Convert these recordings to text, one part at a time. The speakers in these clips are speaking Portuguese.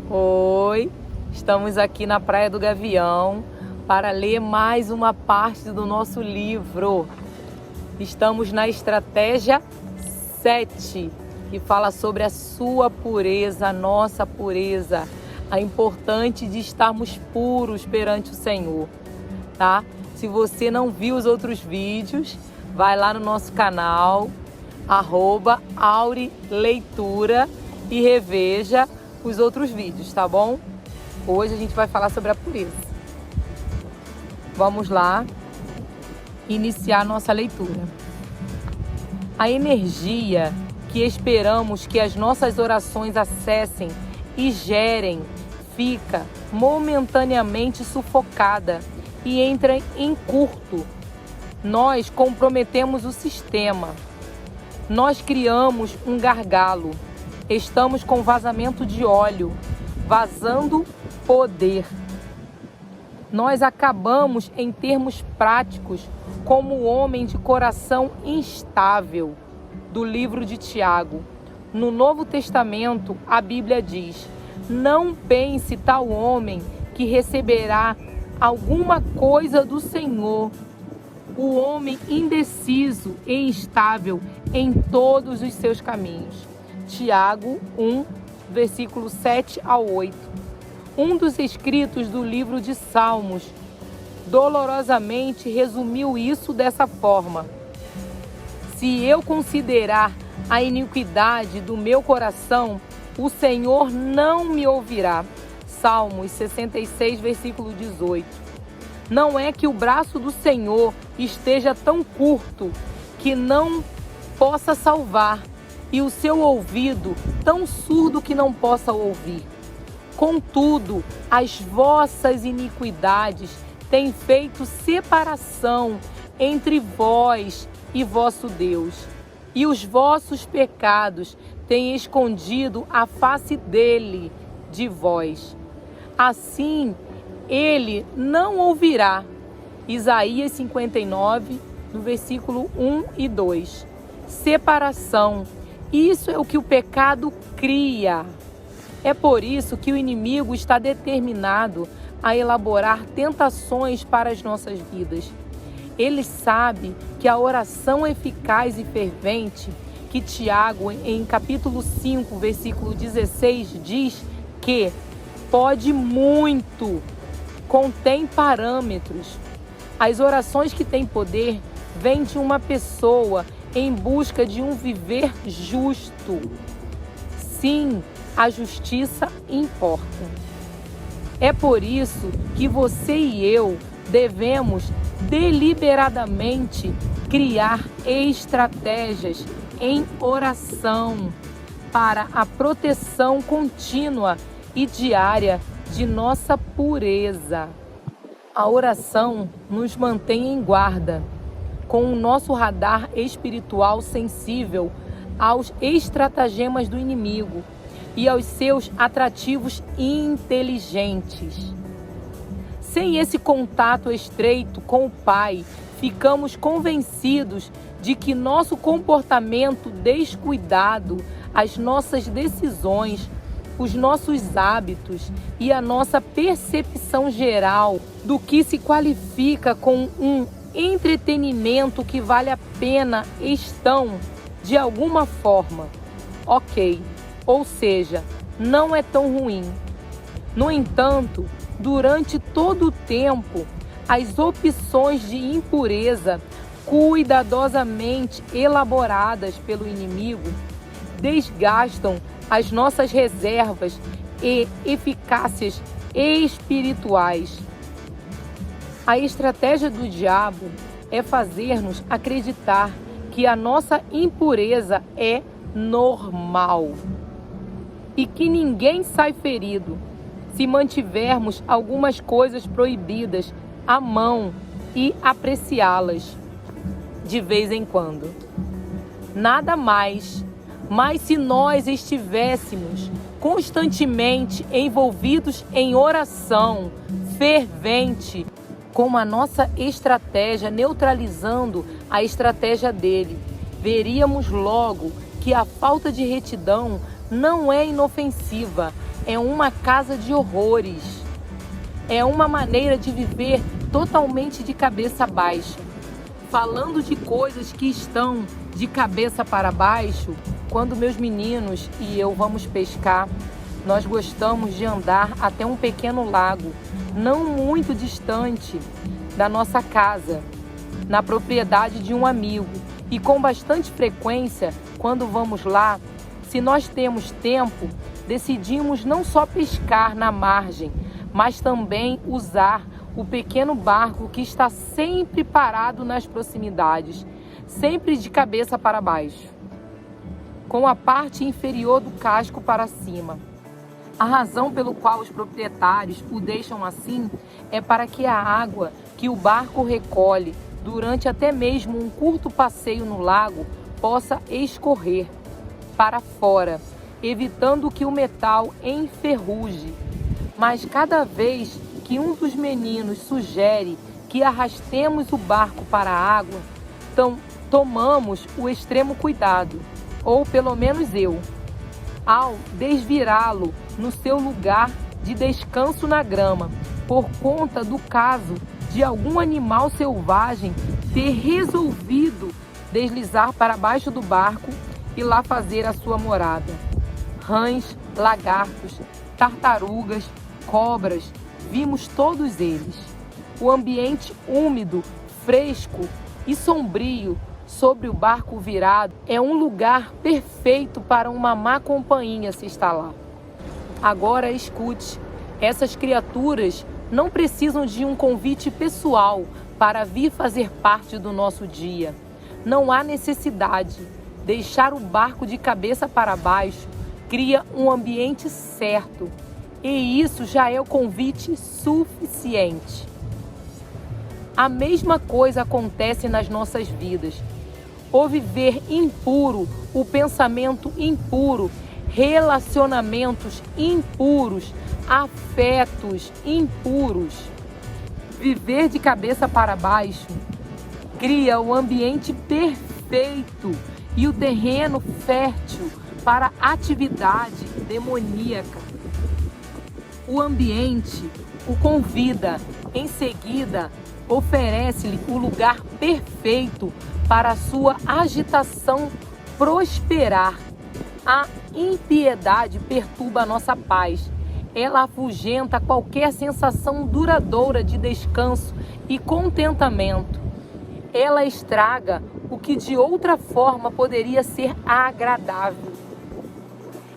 Oi, estamos aqui na Praia do Gavião para ler mais uma parte do nosso livro. Estamos na estratégia 7, que fala sobre a sua pureza, a nossa pureza, a importante de estarmos puros perante o Senhor, tá? Se você não viu os outros vídeos, vai lá no nosso canal, @aurileitura e reveja os outros vídeos, tá bom? Hoje a gente vai falar sobre a pureza. Vamos lá iniciar nossa leitura. A energia que esperamos que as nossas orações acessem e gerem fica momentaneamente sufocada e entra em curto. Nós comprometemos o sistema. Nós criamos um gargalo. Estamos com vazamento de óleo, vazando poder. Nós acabamos em termos práticos como o homem de coração instável, do livro de Tiago. No Novo Testamento, a Bíblia diz: não pense tal homem que receberá alguma coisa do Senhor. O homem indeciso e instável em todos os seus caminhos. Tiago 1, versículo 7 ao 8. Um dos escritos do livro de Salmos dolorosamente resumiu isso dessa forma: se eu considerar a iniquidade do meu coração, o Senhor não me ouvirá. Salmos 66, versículo 18. Não é que o braço do Senhor esteja tão curto que não possa salvar, e o seu ouvido tão surdo que não possa ouvir. Contudo, as vossas iniquidades têm feito separação entre vós e vosso Deus, e os vossos pecados têm escondido a face dele de vós. Assim, ele não ouvirá. Isaías 59, no versículo 1 e 2. Separação. Isso é o que o pecado cria. É por isso que o inimigo está determinado a elaborar tentações para as nossas vidas. Ele sabe que a oração eficaz e fervente, que Tiago, em capítulo 5, versículo 16, diz que pode muito, contém parâmetros. As orações que têm poder vêm de uma pessoa em busca de um viver justo. Sim, a justiça importa. É por isso que você e eu devemos deliberadamente criar estratégias em oração para a proteção contínua e diária de nossa pureza. A oração nos mantém em guarda, com o nosso radar espiritual sensível aos estratagemas do inimigo e aos seus atrativos inteligentes. Sem esse contato estreito com o Pai, ficamos convencidos de que nosso comportamento descuidado, as nossas decisões, os nossos hábitos e a nossa percepção geral do que se qualifica com um entretenimento que vale a pena estão, de alguma forma, ok, ou seja, não é tão ruim. No entanto, durante todo o tempo, as opções de impureza cuidadosamente elaboradas pelo inimigo desgastam as nossas reservas e eficácias espirituais. A estratégia do diabo é fazer-nos acreditar que a nossa impureza é normal e que ninguém sai ferido se mantivermos algumas coisas proibidas à mão e apreciá-las de vez em quando. Nada mais, mas se nós estivéssemos constantemente envolvidos em oração fervente, com a nossa estratégia neutralizando a estratégia dele, veríamos logo que a falta de retidão não é inofensiva, é uma casa de horrores. É uma maneira de viver totalmente de cabeça baixa. Falando de coisas que estão de cabeça para baixo, quando meus meninos e eu vamos pescar, nós gostamos de andar até um pequeno lago, não muito distante da nossa casa, na propriedade de um amigo. E com bastante frequência, quando vamos lá, se nós temos tempo, decidimos não só pescar na margem, mas também usar o pequeno barco que está sempre parado nas proximidades, sempre de cabeça para baixo, com a parte inferior do casco para cima. A razão pelo qual os proprietários o deixam assim é para que a água que o barco recolhe durante até mesmo um curto passeio no lago possa escorrer para fora, evitando que o metal enferruje. Mas cada vez que um dos meninos sugere que arrastemos o barco para a água, então tomamos o extremo cuidado, ou pelo menos eu, ao desvirá-lo no seu lugar de descanso na grama, por conta do caso de algum animal selvagem ter resolvido deslizar para baixo do barco e lá fazer a sua morada. Rãs, lagartos, tartarugas, cobras, vimos todos eles. O ambiente úmido, fresco e sombrio sobre o barco virado é um lugar perfeito para uma má companhia se instalar. Agora escute, essas criaturas não precisam de um convite pessoal para vir fazer parte do nosso dia. Não há necessidade. Deixar o barco de cabeça para baixo cria um ambiente certo. E isso já é o convite suficiente. A mesma coisa acontece nas nossas vidas. O viver impuro, o pensamento impuro, relacionamentos impuros, afetos impuros. Viver de cabeça para baixo cria o ambiente perfeito e o terreno fértil para atividade demoníaca. O ambiente o convida, em seguida oferece-lhe o lugar perfeito para a sua agitação prosperar. A impiedade perturba a nossa paz. Ela afugenta qualquer sensação duradoura de descanso e contentamento. Ela estraga o que de outra forma poderia ser agradável.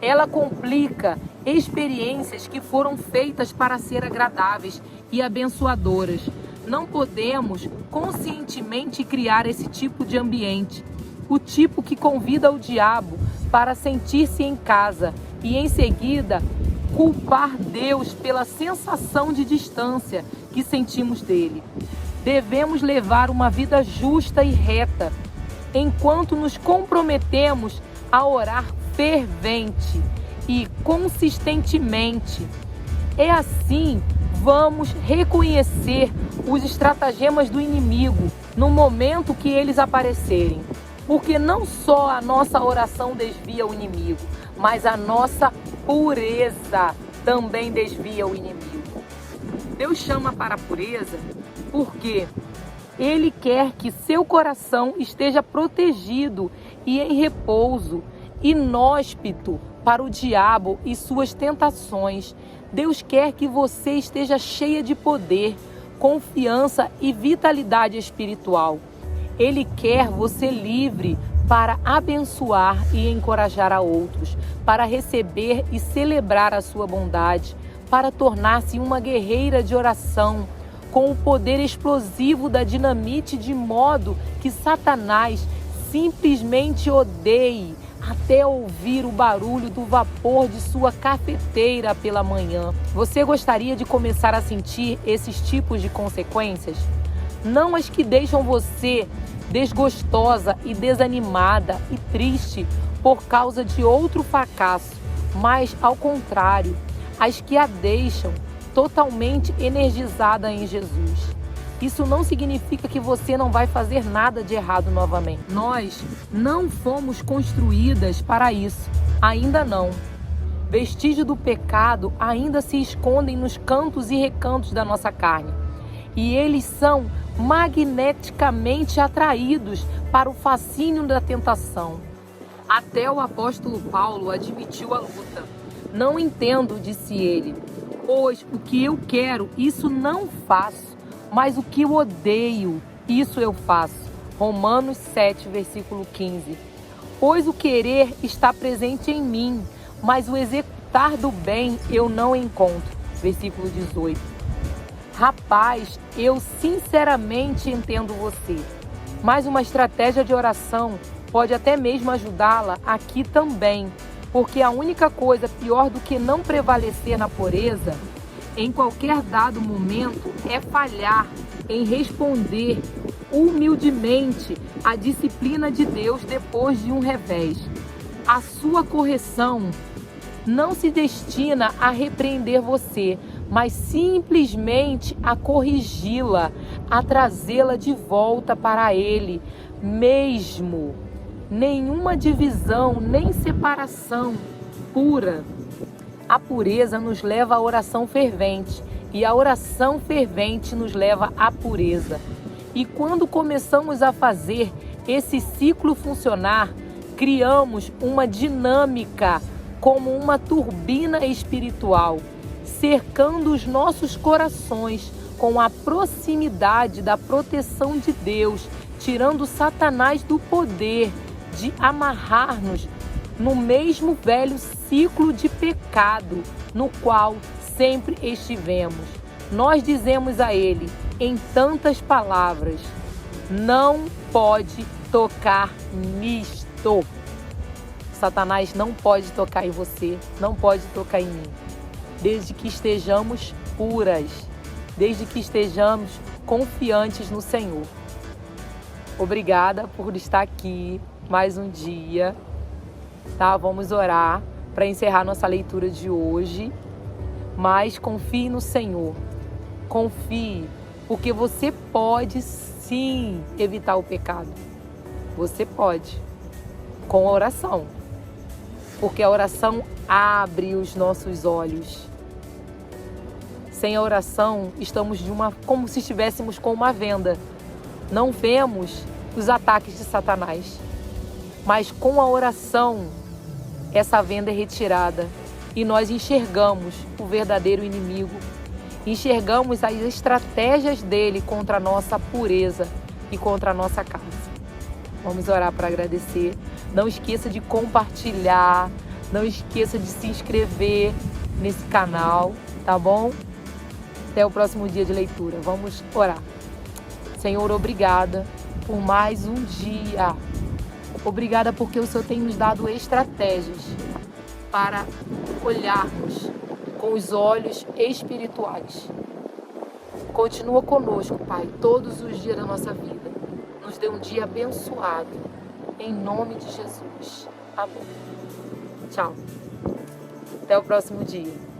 Ela complica experiências que foram feitas para ser agradáveis e abençoadoras. Não podemos conscientemente criar esse tipo de ambiente, o tipo que convida o diabo para sentir-se em casa e em seguida culpar Deus pela sensação de distância que sentimos dele. Devemos levar uma vida justa e reta, enquanto nos comprometemos a orar fervente e consistentemente. É assim vamos reconhecer os estratagemas do inimigo no momento que eles aparecerem. Porque não só a nossa oração desvia o inimigo, mas a nossa pureza também desvia o inimigo. Deus chama para a pureza porque Ele quer que seu coração esteja protegido e em repouso, inóspito para o diabo e suas tentações. Deus quer que você esteja cheia de poder, confiança e vitalidade espiritual. Ele quer você livre para abençoar e encorajar a outros, para receber e celebrar a sua bondade, para tornar-se uma guerreira de oração, com o poder explosivo da dinamite, de modo que Satanás simplesmente odeie até ouvir o barulho do vapor de sua cafeteira pela manhã. Você gostaria de começar a sentir esses tipos de consequências? Não as que deixam você desgostosa e desanimada e triste por causa de outro fracasso, mas ao contrário, as que a deixam totalmente energizada em Jesus. Isso não significa que você não vai fazer nada de errado novamente. Nós não fomos construídas para isso, ainda não. vestígios do pecado ainda se escondem nos cantos e recantos da nossa carne. E eles são magneticamente atraídos para o fascínio da tentação. Até o apóstolo Paulo admitiu a luta. Não entendo, disse ele, pois o que eu quero, isso não faço, mas o que eu odeio, isso eu faço. Romanos 7, versículo 15. Pois o querer está presente em mim, mas o executar do bem eu não encontro. Versículo 18. Rapaz, eu sinceramente entendo você, mas uma estratégia de oração pode até mesmo ajudá-la aqui também, porque a única coisa pior do que não prevalecer na pureza, em qualquer dado momento, é falhar em responder humildemente à disciplina de Deus depois de um revés. A sua correção não se destina a repreender você, mas simplesmente a corrigi-la, a trazê-la de volta para Ele mesmo. Nenhuma divisão, nem separação pura. A pureza nos leva à oração fervente e a oração fervente nos leva à pureza. E quando começamos a fazer esse ciclo funcionar, criamos uma dinâmica como uma turbina espiritual, cercando os nossos corações com a proximidade da proteção de Deus, tirando Satanás do poder de amarrar-nos no mesmo velho ciclo de pecado no qual sempre estivemos. Nós dizemos a ele, em tantas palavras, não pode tocar nisto. Satanás não pode tocar em você, não pode tocar em mim. Desde que estejamos puras, desde que estejamos confiantes no Senhor. Obrigada por estar aqui mais um dia, tá? Vamos orar para encerrar nossa leitura de hoje, mas confie no Senhor, confie, porque você pode sim evitar o pecado, você pode, com a oração, porque a oração abre os nossos olhos. Sem a oração, estamos como se estivéssemos com uma venda. Não vemos os ataques de Satanás. Mas com a oração, essa venda é retirada e nós enxergamos o verdadeiro inimigo. Enxergamos as estratégias dele contra a nossa pureza e contra a nossa casa. Vamos orar para agradecer. Não esqueça de compartilhar. Não esqueça de se inscrever nesse canal, tá bom? Até o próximo dia de leitura. Vamos orar. Senhor, obrigada por mais um dia. Obrigada porque o Senhor tem nos dado estratégias para olharmos com os olhos espirituais. Continua conosco, Pai, todos os dias da nossa vida. Nos dê um dia abençoado. Em nome de Jesus. Amém. Tchau. Até o próximo dia.